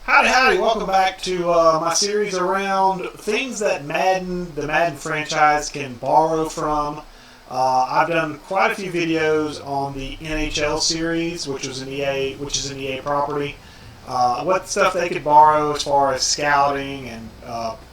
Howdy, howdy. Welcome back to my series around things that the Madden franchise can borrow from. I've done quite a few videos on the NHL series, which is an EA property. What stuff they could borrow as far as scouting and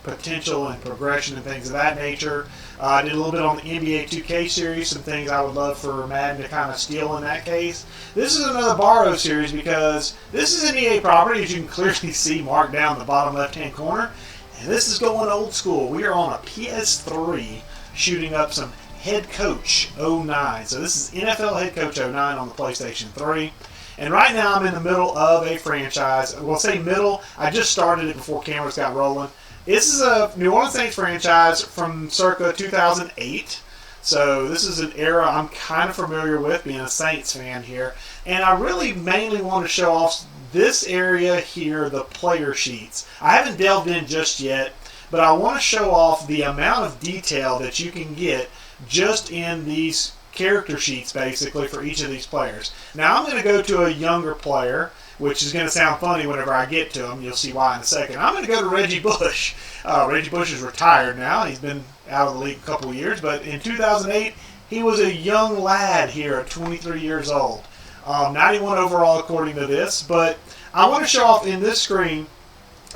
potential and progression and things of that nature. I did a little bit on the NBA 2K series, some things I would love for Madden to kind of steal in that case. This is another borrow series because this is an EA property, as you can clearly see marked down in the bottom left-hand corner. And this is going old school. We are on a PS3 shooting up some Head Coach 09. So this is NFL Head Coach 09 on the PlayStation 3. And right now I'm in the middle of a franchise. Well, say middle. I just started it before cameras got rolling. This is a New Orleans Saints franchise from circa 2008. So this is an era I'm kind of familiar with, being a Saints fan here. And I really mainly want to show off this area here, the player sheets. I haven't delved in just yet, but I want to show off the amount of detail that you can get just in these character sheets, basically, for each of these players. Now I'm going to go to a younger player, which is going to sound funny whenever I get to him. You'll see why in a second. I'm going to go to Reggie Bush. Reggie Bush is retired now. He's been out of the league a couple of years, but in 2008 he was a young lad here at 23 years old. 91 overall according to this, but I want to show off in this screen,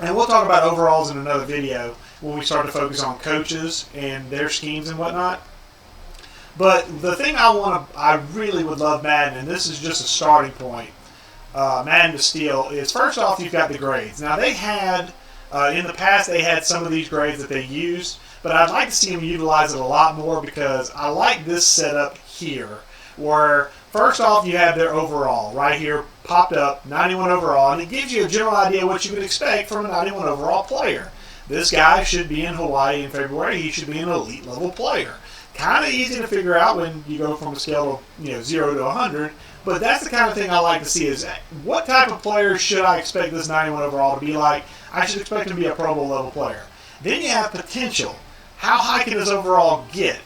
and we'll talk about overalls in another video when we start to focus on coaches and their schemes and whatnot. But the thing I really would love Madden, and this is just a starting point, Madden to steal, is first off you've got the grades. Now they had, in the past they had some of these grades that they used, but I'd like to see them utilize it a lot more because I like this setup here, where first off you have their overall right here popped up, 91 overall, and it gives you a general idea what you would expect from a 91 overall player. This guy should be in Hawaii in February. He should be an elite level player. Kind of easy to figure out when you go from a scale of 0 to 100, but that's the kind of thing I like to see is what type of player should I expect this 91 overall to be like? I should expect him to be a Pro Bowl level player. Then you have potential. How high can his overall get?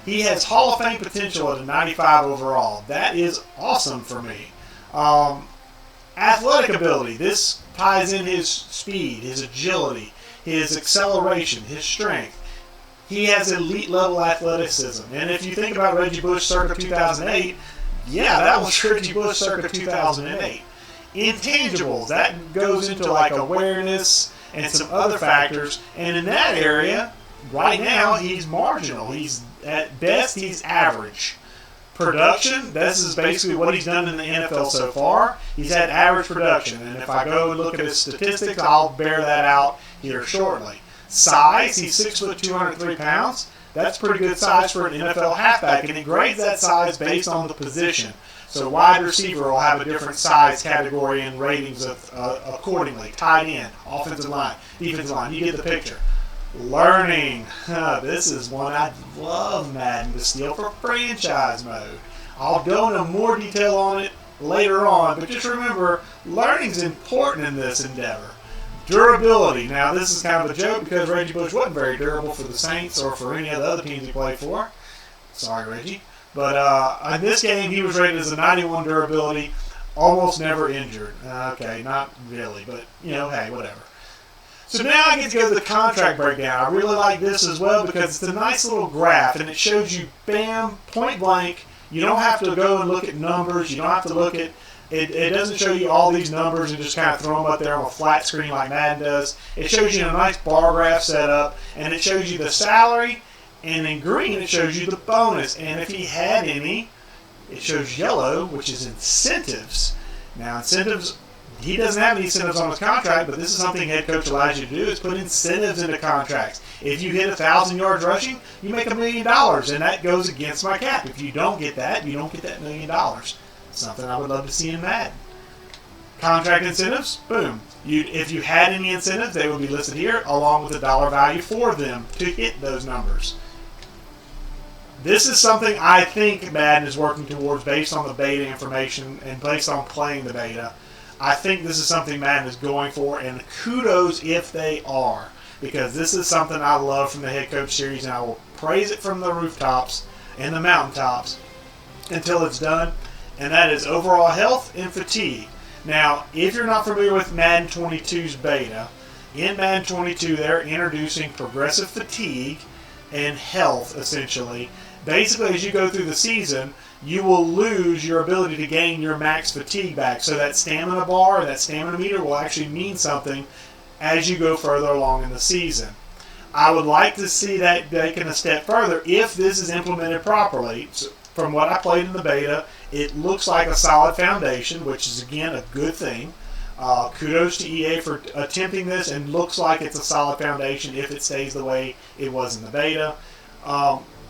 He has Hall of Fame potential at a 95 overall. That is awesome for me. Athletic ability. This ties in his speed, his agility, his acceleration, his strength. He has elite level athleticism. And if you think about Reggie Bush circa 2008, yeah, that was Reggie Bush circa 2008. Intangibles, that goes into like awareness and some other factors. And in that area, right now, he's marginal. He's at best, he's average. Production, this is basically what he's done in the NFL so far. He's had average production. And if I go and look at his statistics, I'll bear that out here shortly. Size, he's 6 foot 203 pounds. That's pretty good size for an NFL halfback, and it grades that size based on the position. So wide receiver will have a different size category and ratings accordingly. Tight end, offensive line, defensive line. You get the picture. Learning. This is one I'd love Madden to steal for franchise mode. I'll go into more detail on it later on, but just remember, learning's important in this endeavor. Durability. Now, this is kind of a joke because Reggie Bush wasn't very durable for the Saints or for any of the other teams he played for. Sorry, Reggie. But in this game, he was rated as a 91 durability, almost never injured. Okay, not really, but, hey, whatever. So now I get to go to the contract breakdown. I really like this as well because it's a nice little graph, and it shows you, bam, point blank. You don't have to go and look at numbers. You don't have to look at It doesn't show you all these numbers and just kind of throw them up there on a flat screen like Madden does. It shows you a nice bar graph setup, and it shows you the salary, and in green it shows you the bonus. And if he had any, it shows yellow, which is incentives. Now incentives, he doesn't have any incentives on his contract, but this is something head coach allows you to do, is put incentives into contracts. If you hit 1,000 yards rushing, you make $1 million, and that goes against my cap. If you don't get that, you don't get that $1 million. Something I would love to see in Madden. Contract incentives, boom. If you had any incentives, they would be listed here along with the dollar value for them to hit those numbers. This is something I think Madden is working towards based on the beta information and based on playing the beta. I think this is something Madden is going for, and kudos if they are, because this is something I love from the Head Coach series, and I will praise it from the rooftops and the mountaintops until it's done. And that is overall health and fatigue. Now, if you're not familiar with Madden 22's beta, in Madden 22 they're introducing progressive fatigue and health, essentially. Basically, as you go through the season, you will lose your ability to gain your max fatigue back. So that stamina bar, that stamina meter will actually mean something as you go further along in the season. I would like to see that taken a step further if this is implemented properly. So from what I played in the beta, it looks like a solid foundation, which is, again, a good thing. Kudos to EA for attempting this, and looks like it's a solid foundation if it stays the way it was in the beta.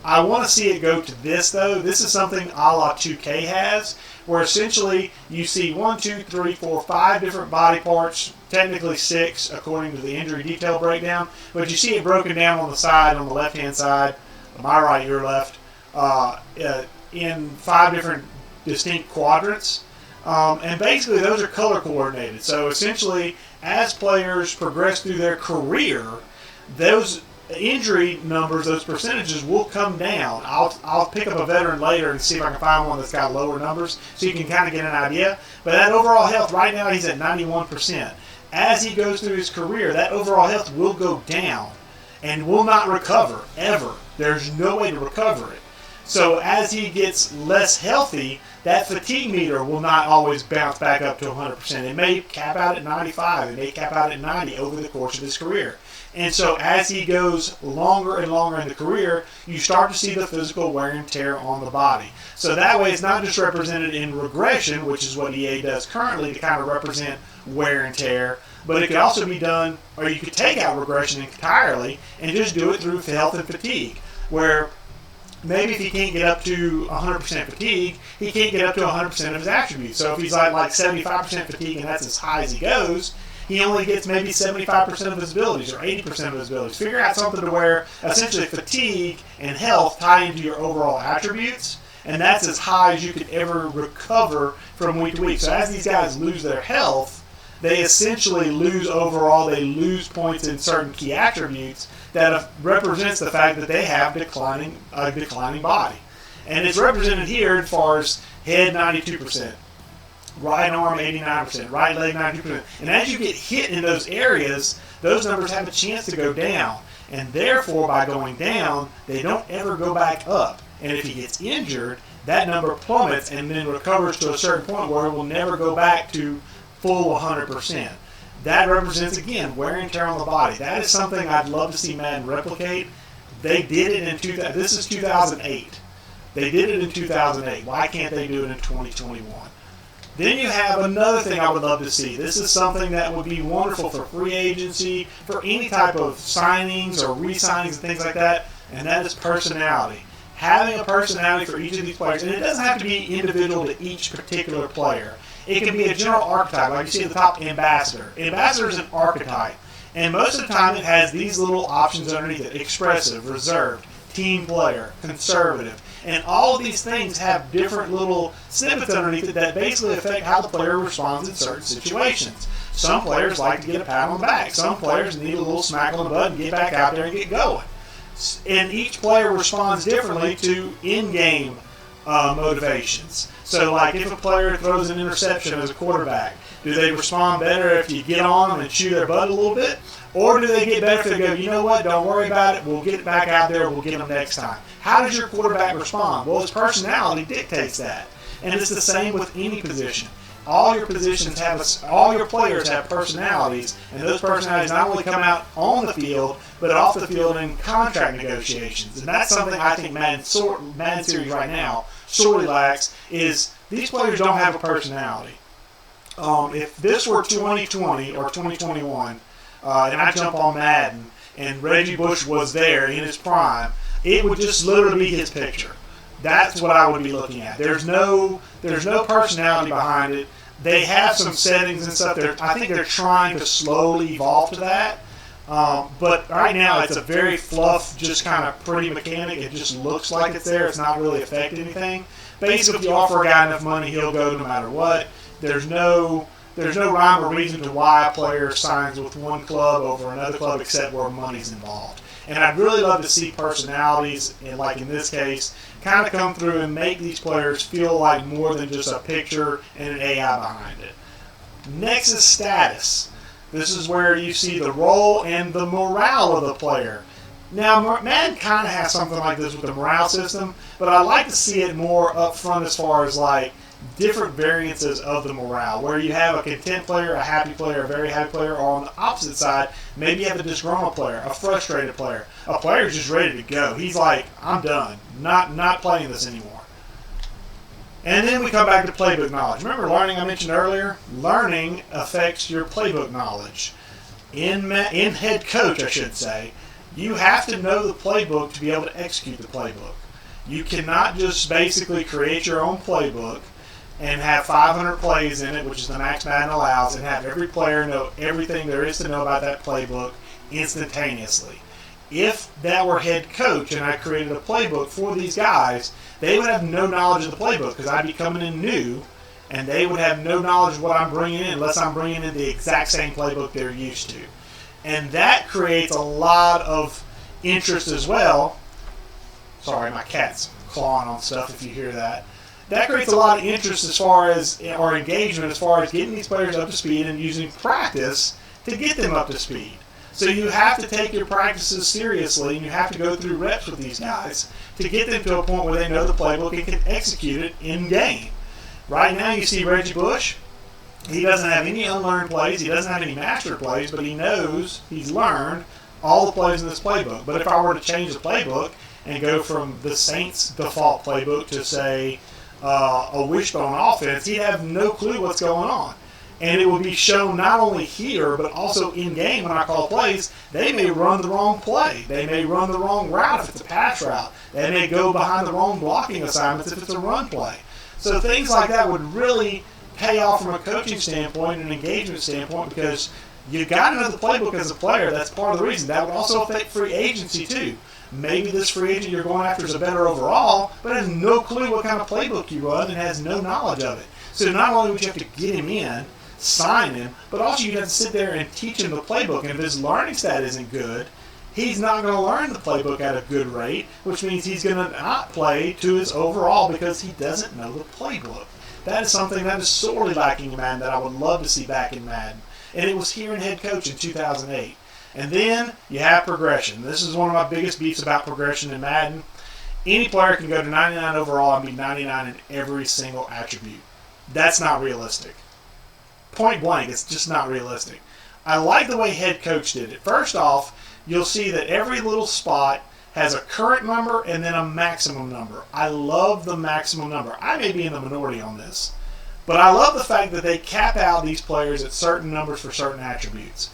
I want to see it go to this, though. This is something a la 2K has, where essentially you see 1, 2, 3, 4, 5 different body parts, technically 6 according to the injury detail breakdown, but you see it broken down on the side, on the left-hand side, my right, your left, in 5 different distinct quadrants. And basically those are color coordinated. So essentially, as players progress through their career, those injury numbers, those percentages will come down. I'll pick up a veteran later and see if I can find one that's got lower numbers so you can kind of get an idea. But that overall health, right now he's at 91%. As he goes through his career, that overall health will go down and will not recover, ever. There's no way to recover it. So as he gets less healthy, that fatigue meter will not always bounce back up to 100%. It may cap out at 95. It may cap out at 90 over the course of his career. And so as he goes longer and longer in the career, you start to see the physical wear and tear on the body. So that way it's not just represented in regression, which is what EA does currently to kind of represent wear and tear, but it could also be done, or you could take out regression entirely and just do it through health and fatigue, where maybe if he can't get up to 100% fatigue, he can't get up to 100% of his attributes. So if he's like 75% fatigue and that's as high as he goes, he only gets maybe 75% of his abilities or 80% of his abilities. Figure out something to where essentially fatigue and health tie into your overall attributes, and that's as high as you could ever recover from week to week. So as these guys lose their health, they essentially lose overall, they lose points in certain key attributes that represents the fact that they have a declining body. And it's represented here as far as head 92%. Right arm 89%, right leg 92%. And as you get hit in those areas, those numbers have a chance to go down. And therefore, by going down, they don't ever go back up. And if he gets injured, that number plummets and then recovers to a certain point where it will never go back to full 100%. That represents, again, wear and tear on the body. That is something I'd love to see Madden replicate. They did it in 2000. This is 2008. They did it in 2008. Why can't they do it in 2021? Then you have another thing I would love to see. This is something that would be wonderful for free agency, for any type of signings or re-signings and things like that, and that is personality. Having a personality for each of these players, and it doesn't have to be individual to each particular player. It can be a general archetype, like you see at the top, ambassador. Ambassador is an archetype, and most of the time it has these little options underneath it: expressive, reserved, team player, conservative. And all of these things have different little snippets underneath it that basically affect how the player responds in certain situations. Some players like to get a pat on the back. Some players need a little smack on the butt and get back out there and get going. And each player responds differently to in-game motivations. So like if a player throws an interception as a quarterback, do they respond better if you get on them and chew their butt a little bit? Or do they get better if they go, you know what, don't worry about it, we'll get back out there, we'll get them next time? How does your quarterback respond? Well, his personality dictates that. And it's the same with any position. All your positions have, all your players have personalities, and those personalities not only come out on the field, but off the field in contract negotiations. And that's something I think Madden Series right now sorely lacks, is these players don't have a personality. If this were 2020 or 2021, and I jump on Madden, and Reggie Bush was there in his prime, it would just literally be his picture. That's what I would be looking at. There's no personality behind it. They have some settings and stuff. I think they're trying to slowly evolve to that. But right now it's a very fluff, just kind of pretty mechanic. It just looks like it's there. It's not really affecting anything. Basically, if you offer a guy enough money, he'll go no matter what. There's no rhyme or reason to why a player signs with one club over another club except where money's involved. And I'd really love to see personalities, and like in this case, kind of come through and make these players feel like more than just a picture and an AI behind it. Next is status. This is where you see the role and the morale of the player. Now, Madden kind of has something like this with the morale system, but I like to see it more up front as far as like different variances of the morale, where you have a content player, a happy player, a very happy player, or on the opposite side, maybe you have a disgruntled player, a frustrated player, a player who's just ready to go. He's like, I'm done, not playing this anymore. And then we come back to playbook knowledge. Remember learning I mentioned earlier? Learning affects your playbook knowledge. In head coach, I should say, you have to know the playbook to be able to execute the playbook. You cannot just basically create your own playbook and have 500 plays in it, which is the max Madden allows, and have every player know everything there is to know about that playbook instantaneously. If that were head coach and I created a playbook for these guys, they would have no knowledge of the playbook because I'd be coming in new, and they would have no knowledge of what I'm bringing in unless I'm bringing in the exact same playbook they're used to. And that creates a lot of interest as well. Sorry, my cat's clawing on stuff if you hear that. That creates a lot of interest as far as, or engagement as far as getting these players up to speed and using practice to get them up to speed. So you have to take your practices seriously, and you have to go through reps with these guys to get them to a point where they know the playbook and can execute it in game. Right now you see Reggie Bush. He doesn't have any unlearned plays. He doesn't have any master plays, but he knows, he's learned all the plays in this playbook. But if I were to change the playbook and go from the Saints' default playbook to, say, a wishbone offense, he'd have no clue what's going on. And it will be shown not only here, but also in-game when I call plays. They may run the wrong play. They may run the wrong route if it's a pass route. They may go behind the wrong blocking assignments if it's a run play. So things like that would really pay off from a coaching standpoint and an engagement standpoint, because you got to know the playbook as a player. That's part of the reason. That would also affect free agency too. Maybe this free agent you're going after is a better overall, but has no clue what kind of playbook you run and has no knowledge of it. So not only would you have to get him in, sign him, but also you'd have to sit there and teach him the playbook. And if his learning stat isn't good, he's not going to learn the playbook at a good rate, which means he's going to not play to his overall because he doesn't know the playbook. That is something that is sorely lacking in Madden that I would love to see back in Madden. And it was here in head coach in 2008. And then you have progression. This is one of my biggest beefs about progression in Madden. Any player can go to 99 overall and be 99 in every single attribute. That's not realistic. Point blank, it's just not realistic. I like the way head coach did it. First off, you'll see that every little spot has a current number and then a maximum number. I love the maximum number. I may be in the minority on this, but I love the fact that they cap out these players at certain numbers for certain attributes.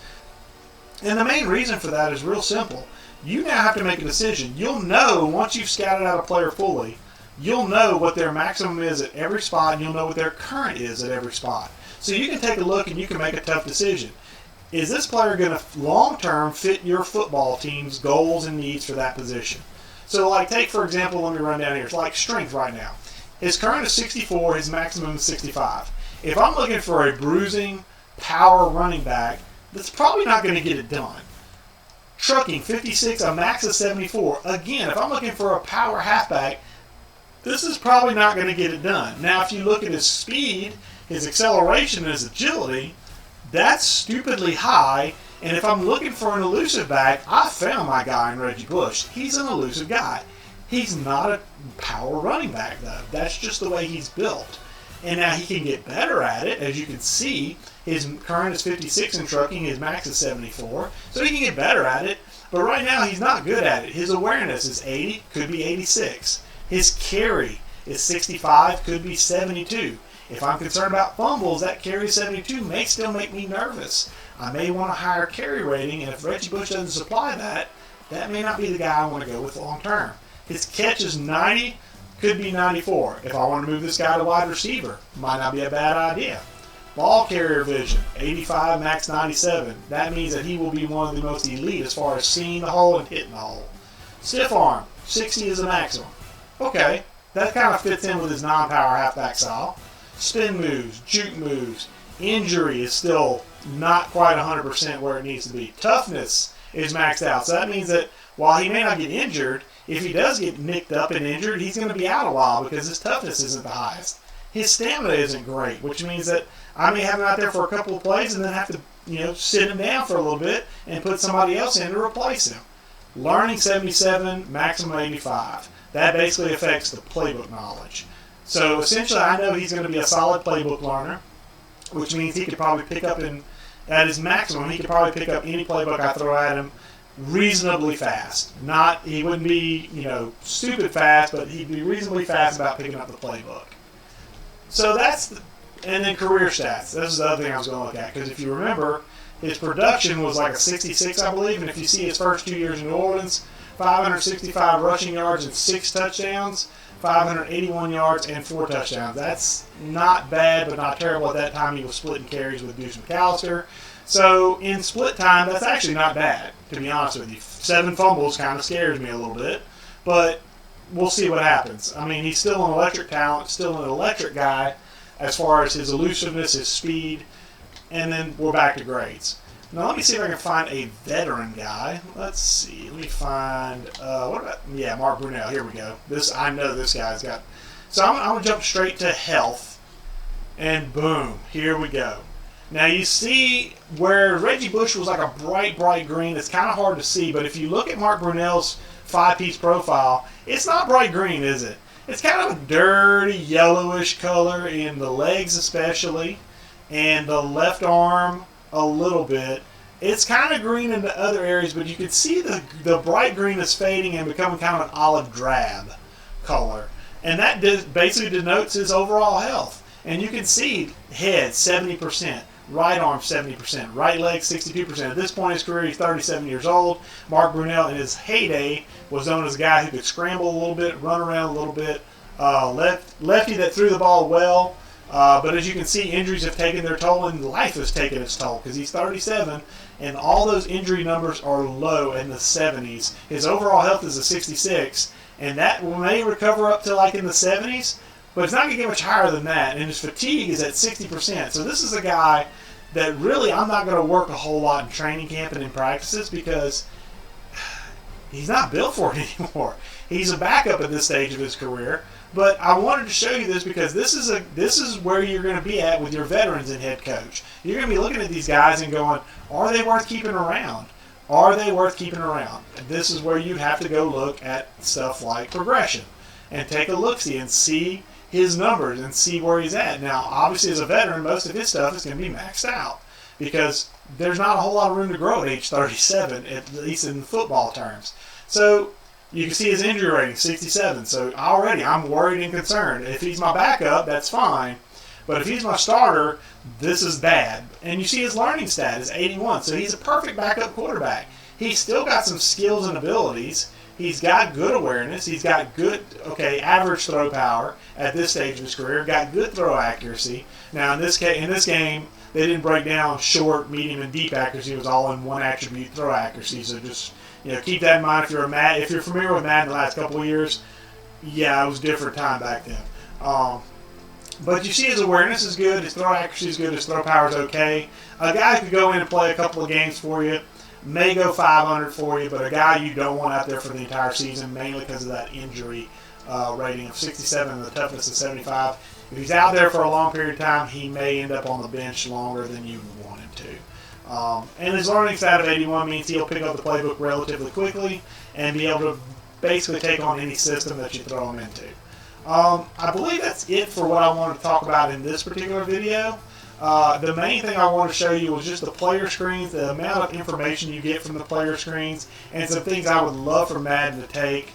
And the main reason for that is real simple. You now have to make a decision. You'll know, once you've scouted out a player fully, you'll know what their maximum is at every spot, and you'll know what their current is at every spot. So you can take a look and you can make a tough decision. Is this player going to long-term fit your football team's goals and needs for that position? So like take, for example, let me run down here. It's like strength right now. His current is 64, his maximum is 65. If I'm looking for a bruising, power running back, that's probably not going to get it done. Trucking, 56, a max of 74. Again, if I'm looking for a power halfback, this is probably not going to get it done. Now, if you look at his speed, his acceleration, and his agility, that's stupidly high. And if I'm looking for an elusive back, I found my guy in Reggie Bush. He's an elusive guy. He's not a power running back, though. That's just the way he's built. And now he can get better at it. As you can see, his current is 56 in trucking. His max is 74. So he can get better at it. But right now, he's not good at it. His awareness is 80, could be 86. His carry is 65, could be 72. If I'm concerned about fumbles, that carry 72 may still make me nervous. I may want a higher carry rating, and if Reggie Bush doesn't supply that, that may not be the guy I want to go with long term. His catch is 90, could be 94. If I want to move this guy to wide receiver, might not be a bad idea. Ball carrier vision, 85, max 97. That means that he will be one of the most elite as far as seeing the hole and hitting the hole. Stiff arm, 60 is the maximum. Okay, that kind of fits in with his non-power halfback style. Spin moves, juke moves. Injury is still not quite 100% where it needs to be. Toughness is maxed out. So that means that while he may not get injured, if he does get nicked up and injured, he's going to be out a while because his toughness isn't the highest. His stamina isn't great, which means that I may have him out there for a couple of plays and then have to, sit him down for a little bit and put somebody else in to replace him. Learning 77, maximum 85. That basically affects the playbook knowledge. So essentially, I know he's going to be a solid playbook learner, which means he could probably pick up at his maximum, he could probably pick up any playbook I throw at him reasonably fast. He wouldn't be, stupid fast, but he'd be reasonably fast about picking up the playbook. So and then career stats. This is the other thing I was going to look at, because if you remember, his production was like a 66, I believe, and if you see his first 2 years in New Orleans, 565 rushing yards and 6 touchdowns, 581 yards and 4 touchdowns. That's not bad, but not terrible. At that time, he was splitting carries with Deuce McAllister. So in split time, that's actually not bad, to be honest with you. 7 fumbles kind of scares me a little bit, but we'll see what happens. I mean, he's still an electric talent, still an electric guy as far as his elusiveness, his speed, and then we're back to grades. Now let me see if I can find a veteran guy. Let's see. Let me find Mark Brunell. Here we go. I know this guy's got. So I'm gonna jump straight to health, and boom, here we go. Now you see where Reggie Bush was like a bright green. It's kind of hard to see, but if you look at Mark Brunell's 5-piece profile, it's not bright green, is it? It's kind of a dirty yellowish color in the legs especially, and the left arm a little bit. It's kind of green in the other areas, but you can see the bright green is fading and becoming kind of an olive drab color. And that basically denotes his overall health. And you can see head 70%, right arm 70%, right leg 62%. At this point in his career, he's 37 years old. Mark Brunell, in his heyday, was known as a guy who could scramble a little bit, run around a little bit, lefty that threw the ball well. But as you can see, injuries have taken their toll, and life has taken its toll, because he's 37, and all those injury numbers are low in the 70s. His overall health is a 66, and that may recover up to like in the 70s, but it's not going to get much higher than that, and his fatigue is at 60%. So this is a guy that really I'm not going to work a whole lot in training camp and in practices, because he's not built for it anymore. He's a backup at this stage of his career. But I wanted to show you this because this is where you're going to be at with your veterans and head coach. You're going to be looking at these guys and going, are they worth keeping around? Are they worth keeping around? And this is where you have to go look at stuff like progression and take a look-see and see his numbers and see where he's at. Now, obviously, as a veteran, most of his stuff is going to be maxed out because there's not a whole lot of room to grow at age 37, at least in football terms. So you can see his injury rating, 67. So already I'm worried and concerned. If he's my backup, that's fine. But if he's my starter, this is bad. And you see his learning stat is 81. So he's a perfect backup quarterback. He's still got some skills and abilities. He's got good awareness. He's got good, average throw power at this stage of his career. Got good throw accuracy. Now in this game, they didn't break down short, medium, and deep accuracy. It was all in one attribute, throw accuracy. So just keep that in mind if you're familiar with Madden the last couple of years. Yeah, it was a different time back then. But you see his awareness is good, his throw accuracy is good, his throw power is okay. A guy could go in and play a couple of games for you, may go 500 for you, but a guy you don't want out there for the entire season, mainly because of that injury rating of 67 and the toughness of 75. If he's out there for a long period of time, he may end up on the bench longer than you want him to. And his learning stat of 81 means he'll pick up the playbook relatively quickly and be able to basically take on any system that you throw him into. I believe that's it for what I wanted to talk about in this particular video. The main thing I want to show you was just the player screens, the amount of information you get from the player screens, and some things I would love for Madden to take,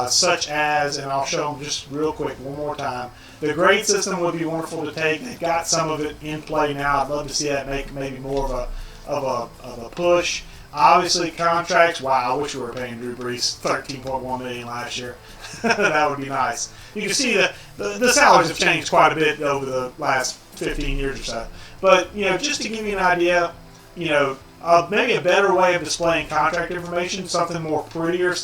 such as, and I'll show them just real quick one more time, the grade system would be wonderful to take. They've got some of it in play now. I'd love to see that make maybe more of a push. Obviously, contracts. Wow, I wish we were paying Drew Brees $13.1 million last year. That would be nice. You can see the salaries have changed quite a bit over the last 15 years or so. But just to give you an idea, maybe a better way of displaying contract information, something prettier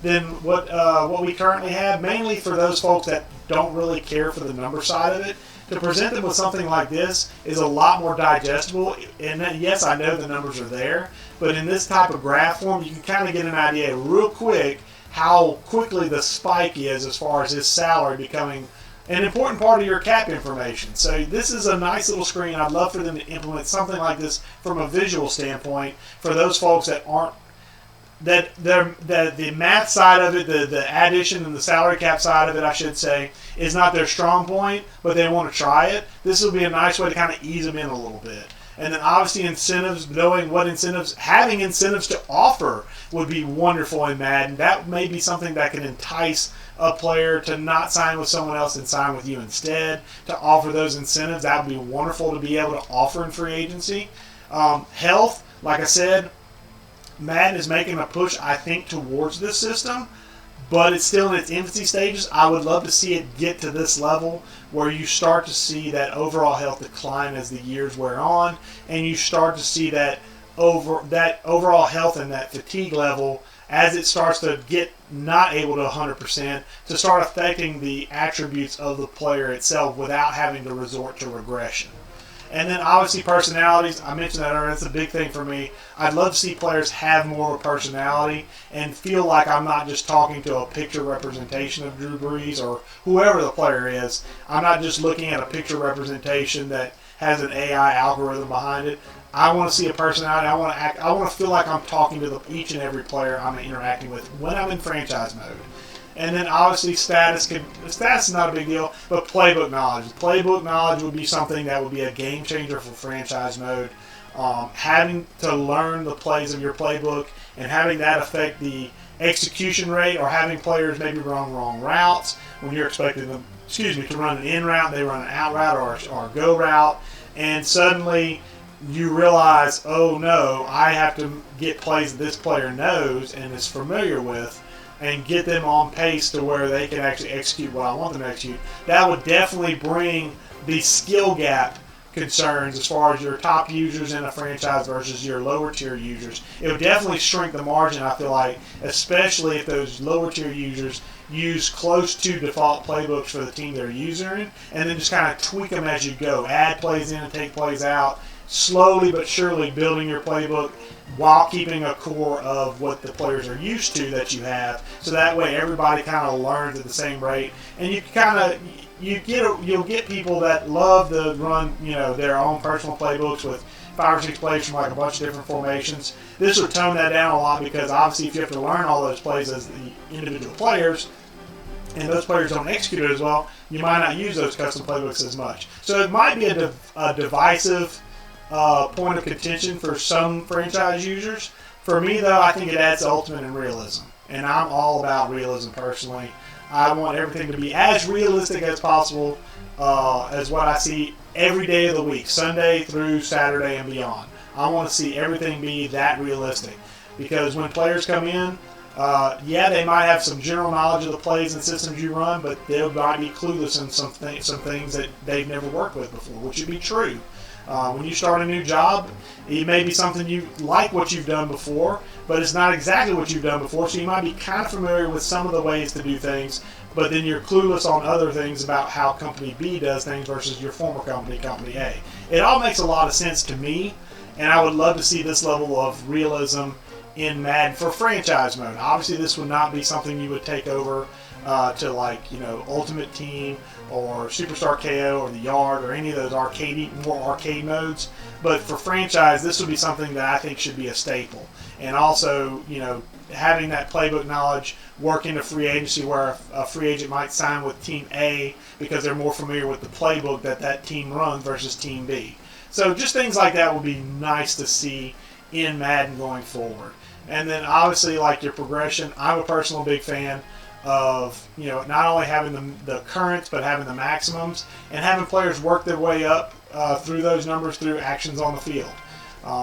than what we currently have. Mainly for those folks that don't really care for the number side of it. To present them with something like this is a lot more digestible, and yes, I know the numbers are there, but in this type of graph form, you can kind of get an idea real quick how quickly the spike is as far as his salary becoming an important part of your cap information. So this is a nice little screen. I'd love for them to implement something like this from a visual standpoint for those folks that aren't, that the math side of it, the addition and the salary cap side of it, I should say, is not their strong point, but they want to try it. This will be a nice way to kind of ease them in a little bit. And then obviously incentives, knowing what incentives, having incentives to offer would be wonderful in Madden. That may be something that can entice a player to not sign with someone else and sign with you instead, to offer those incentives. That would be wonderful to be able to offer in free agency. Health, like I said, Madden is making a push, I think, towards this system, but it's still in its infancy stages. I would love to see it get to this level where you start to see that overall health decline as the years wear on, and you start to see that overall health and that fatigue level as it starts to get not able to 100% to start affecting the attributes of the player itself without having to resort to regression. And then obviously personalities, I mentioned that earlier, that's a big thing for me. I'd love to see players have more of a personality and feel like I'm not just talking to a picture representation of Drew Brees or whoever the player is. I'm not just looking at a picture representation that has an AI algorithm behind it. I want to see a personality. I want to feel like I'm talking to each and every player I'm interacting with when I'm in franchise mode. And then obviously status is not a big deal, but playbook knowledge. Playbook knowledge would be something that would be a game changer for franchise mode. Having to learn the plays of your playbook and having that affect the execution rate, or having players maybe run wrong routes when you're expecting them, to run an in route, they run an out route or a go route, and suddenly you realize, oh no, I have to get plays that this player knows and is familiar with, and get them on pace to where they can actually execute what I want them to execute. That would definitely bring the skill gap concerns as far as your top users in a franchise versus your lower tier users. It would definitely shrink the margin, I feel like, especially if those lower tier users use close to default playbooks for the team they're using, and then just kind of tweak them as you go. Add plays in and take plays out, slowly but surely building your playbook while keeping a core of what the players are used to that you have, so that way everybody kind of learns at the same rate, and you kind of you'll get people that love to run their own personal playbooks with 5 or 6 plays from like a bunch of different formations. This would tone that down a lot, because obviously if you have to learn all those plays as the individual players, and those players don't execute it as well, you might not use those custom playbooks as much. So it might be a divisive point of contention for some franchise users. For me, though, I think it adds ultimate in realism, and I'm all about realism personally. I want everything to be as realistic as possible as what I see every day of the week, Sunday through Saturday and beyond. I want to see everything be that realistic, because when players come in, they might have some general knowledge of the plays and systems you run, but they might be clueless in some things that they've never worked with before, which would be true. When you start a new job, it may be something you like what you've done before, but it's not exactly what you've done before, so you might be kind of familiar with some of the ways to do things, but then you're clueless on other things about how Company B does things versus your former company, Company A. It all makes a lot of sense to me, and I would love to see this level of realism in Madden for franchise mode. Obviously, this would not be something you would take over to Ultimate Team or Superstar KO or the Yard or any of those more arcade modes. But for franchise, this would be something that I think should be a staple. And also, having that playbook knowledge work into free agency, where a free agent might sign with Team A because they're more familiar with the playbook that team runs versus Team B. So just things like that would be nice to see in Madden going forward. And then obviously, like your progression, I'm a personal big fan of not only having the currents, but having the maximums, and having players work their way up through those numbers through actions on the field.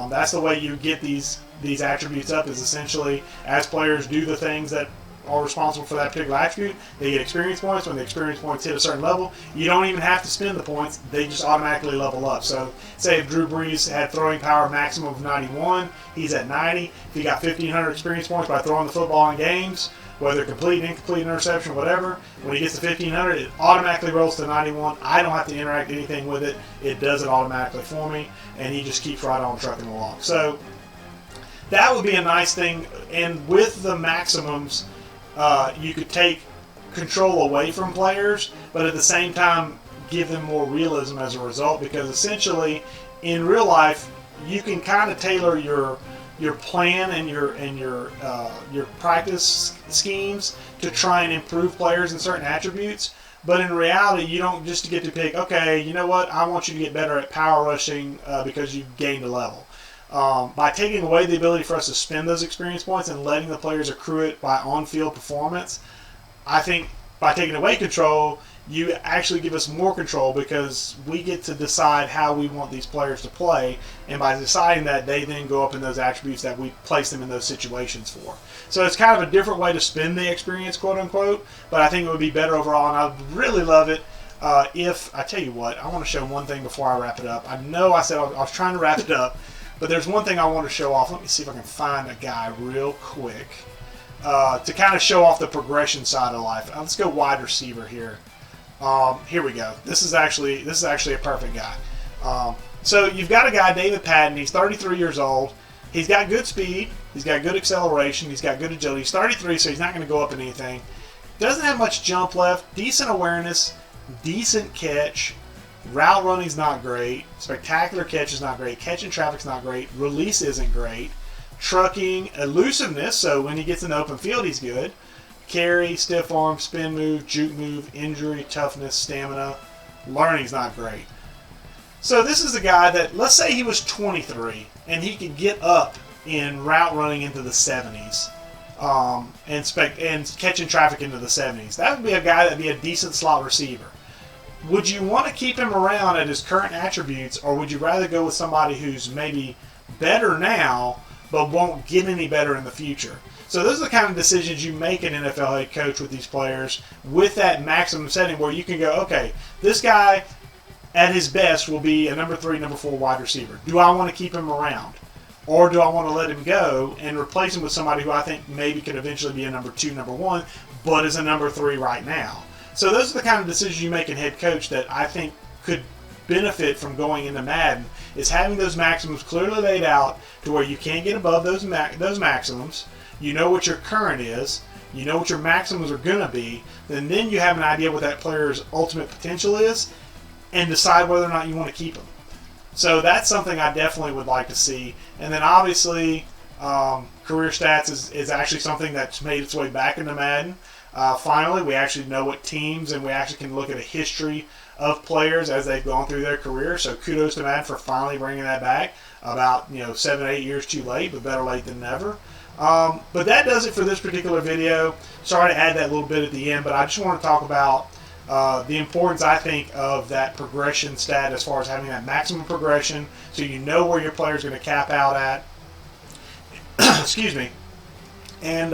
That's the way you get these attributes up, is essentially as players do the things that are responsible for that particular attribute, they get experience points. When the experience points hit a certain level, you don't even have to spend the points, they just automatically level up. So say if Drew Brees had throwing power maximum of 91, he's at 90. If he got 1,500 experience points by throwing the football in games, whether complete, incomplete, interception, whatever, when he gets to 1,500, it automatically rolls to 91. I don't have to interact anything with it. It does it automatically for me, and he just keeps right on trucking along. So that would be a nice thing. And with the maximums, you could take control away from players, but at the same time give them more realism as a result, because essentially in real life you can kind of tailor your plan and your practice schemes to try and improve players in certain attributes. But in reality, you don't just get to pick, okay, you know what, I want you to get better at power rushing because you gained a level. By taking away the ability for us to spend those experience points and letting the players accrue it by on-field performance, I think by taking away control, you actually give us more control, because we get to decide how we want these players to play, and by deciding that, they then go up in those attributes that we place them in those situations for. So it's kind of a different way to spend the experience, quote unquote, but I think it would be better overall, and I'd really love it if, I tell you what, I want to show one thing before I wrap it up. I know I said I was trying to wrap it up, but there's one thing I want to show off. Let me see if I can find a guy real quick to kind of show off the progression side of life. Let's go wide receiver here. Here we go. This is actually a perfect guy. So you've got a guy, David Patton. He's 33 years old. He's got good speed. He's got good acceleration. He's got good agility. He's 33, so he's not going to go up in anything. Doesn't have much jump left. Decent awareness. Decent catch. Route running's not great. Spectacular catch is not great. Catching traffic's not great. Release isn't great. Trucking, elusiveness, so when he gets in the open field, he's good. Carry, stiff arm, spin move, juke move, injury, toughness, stamina. Learning's not great. So this is a guy that, let's say he was 23 and he could get up in route running into the 70s and catching traffic into the 70s. That would be a guy that would be a decent slot receiver. Would you want to keep him around at his current attributes, or would you rather go with somebody who's maybe better now but won't get any better in the future? So those are the kind of decisions you make an NFL head coach with these players, with that maximum setting where you can go, okay, this guy at his best will be a number 3, number 4 wide receiver. Do I want to keep him around? Or do I want to let him go and replace him with somebody who I think maybe could eventually be a number 2, number 1, but is a number 3 right now? So those are the kind of decisions you make in head coach that I think could benefit from going into Madden, is having those maximums clearly laid out to where you can't get above those maximums. You know what your current is. You know what your maximums are going to be. And then you have an idea what that player's ultimate potential is and decide whether or not you want to keep them. So that's something I definitely would like to see. And then obviously career stats is actually something that's made its way back into Madden. Finally, we actually know what teams, and we actually can look at a history of players as they've gone through their career. So kudos to Madden for finally bringing that back. About 7 or 8 years too late, but better late than never. But that does it for this particular video. Sorry to add that little bit at the end, but I just want to talk about the importance, I think, of that progression stat as far as having that maximum progression, so you know where your player is going to cap out at. Excuse me. And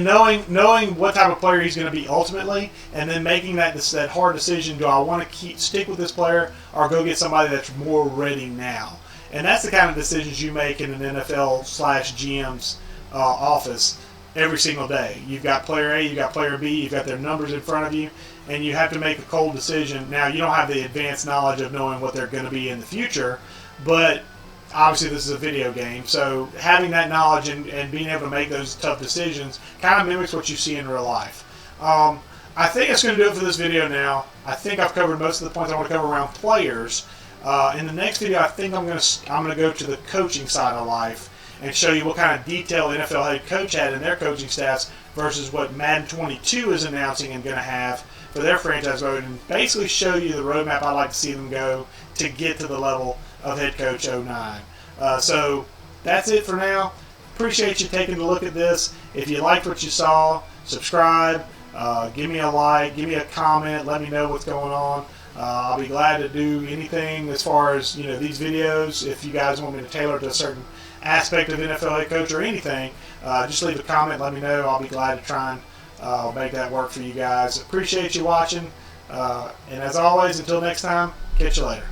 knowing what type of player he's going to be ultimately, and then making that hard decision: do I want to stick with this player or go get somebody that's more ready now? And that's the kind of decisions you make in an NFL/GM's office every single day. You've got player A, you've got player B, you've got their numbers in front of you, and you have to make a cold decision. Now, you don't have the advanced knowledge of knowing what they're going to be in the future, but obviously this is a video game, so having that knowledge and being able to make those tough decisions kind of mimics what you see in real life. I think that's going to do it for this video now. I think I've covered most of the points I want to cover around players. In the next video, I think I'm going to go to the coaching side of life and show you what kind of detail the NFL head coach had in their coaching staffs versus what Madden 22 is announcing and going to have for their franchise mode, and basically show you the roadmap I'd like to see them go to get to the level of head coach 09. So that's it for now. Appreciate you taking a look at this. If you liked what you saw, subscribe, give me a like, give me a comment, let me know what's going on. I'll be glad to do anything as far as these videos. If you guys want me to tailor it to a certain aspect of NFL head coach or anything, just leave a comment, let me know. I'll be glad to try and make that work for you guys. Appreciate you watching, and as always, until next time, catch you later.